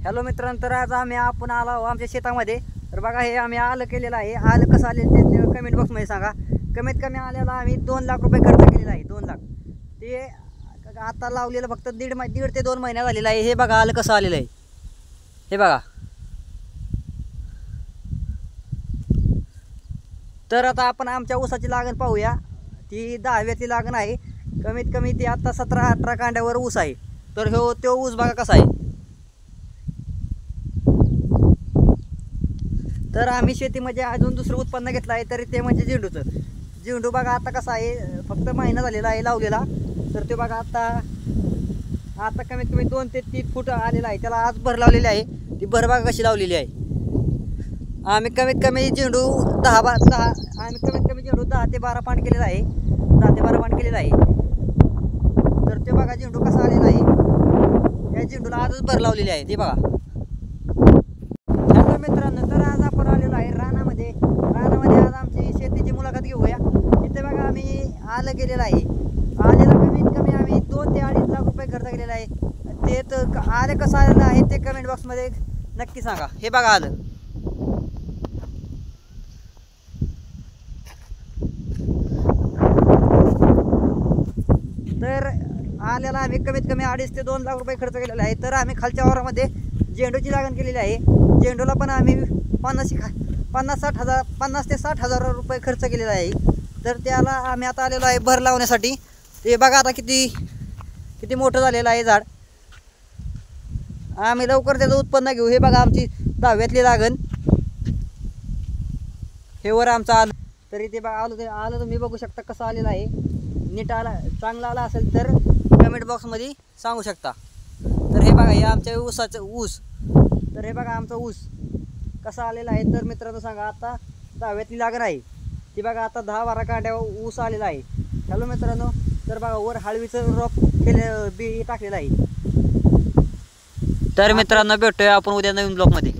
Hello मित्रांनो, तर आज आपण आलो आमच्या शेतामध्ये. तर बघा हे आम्ही आलं केलेलं आहे. आलं कसं आलेलं ते कमेंट बॉक्समध्ये सांगा. कमीत कमी आल्याला आम्ही 2 लाख रुपये खर्च केलेला आहे. 2 लाख ते आता लावलेलं फक्त दीड ते 2 महिन्यात झालेलं आहे. हे बघा आलं कसं आलेलं आहे, हे बघा. तर आता आपण आमच्या ऊसाची लागण पाहूया. ती 10व्यातली लागण आहे. कमीत कमी ती आता 17-18 कांड्यावर ऊस आहे. तर तो ऊस बघा कसा आहे. तर आम्ही शेतीमध्ये अजून दुसरं उत्पन्न घेतलं आहे, तरी ते म्हणजे झेंडूचं. झेंडू बघा आता कसा आहे, फक्त महिना झालेला आहे लावलेला. तर ते बघा आता कमीत कमी 2 ते 3 फूट आलेला आहे. त्याला आज भर लावलेली आहे. ती भर बघा कशी लावलेली आहे. आम्ही कमीत कमी झेंडू 10 ते 12 पान केलेला आहे. 10 ते 12 पान केलेला आहे. तर ते बघा झेंडू कसा आलेला आहे. या झेंडूला आजच भर लावलेली आहे, ते बघा. मित्रांनो, तर आज आपण आलेलो आहे रानामध्ये. आज आमची शेतीची मुलाखत घेऊया. इथे बघा आम्ही आलं केलेलं आहे. आलेला कमीत कमी आम्ही 2 ते 2.5 लाख रुपये खर्च केलेला आहे. ते तर आलं कसं आलेलं आहे ते कमेंट बॉक्समध्ये नक्की सांगा. हे बघा आलं. तर आल्याला आम्ही कमीत कमी 2.5 ते 2 लाख रुपये खर्च केलेला आहे. तर आम्ही खालच्या वावरामध्ये झेंडूची लागण केलेली आहे. झेंडूला पण आम्ही 50 ते 60 हजार रुपये खर्च केलेला आहे. तर त्याला आम्ही आता आलेलो आहे भर लावण्यासाठी. ते बघा आता किती मोठं झालेलं आहे झाड. आम्ही लवकर त्याचं उत्पन्न घेऊ. हे बघा आमची 10व्यातली लागण. हे वर आमचं आलं. तरी ते बघा आलं तुम्ही बघू शकता कसं आलेलं आहे. नीट आला, चांगला आला असेल तर कमेंट बॉक्समध्ये सांगू शकता. तर हे बघा हे आमच्या ऊसाचं ऊस. तर हे बघा आमचा ऊस कसा आलेला आहे. तर मित्रांनो सांगा, आता 10व्यातली लागण आहे. ती बघा आता 10-12 कांड्यावर ऊस आलेला आहे. हॅलो मित्रांनो, तर बघा वर हळवीचं रोप बी टाकलेलं आहे. तर मित्रांनो भेटूया आपण उद्या नवीन ब्लॉगमध्ये.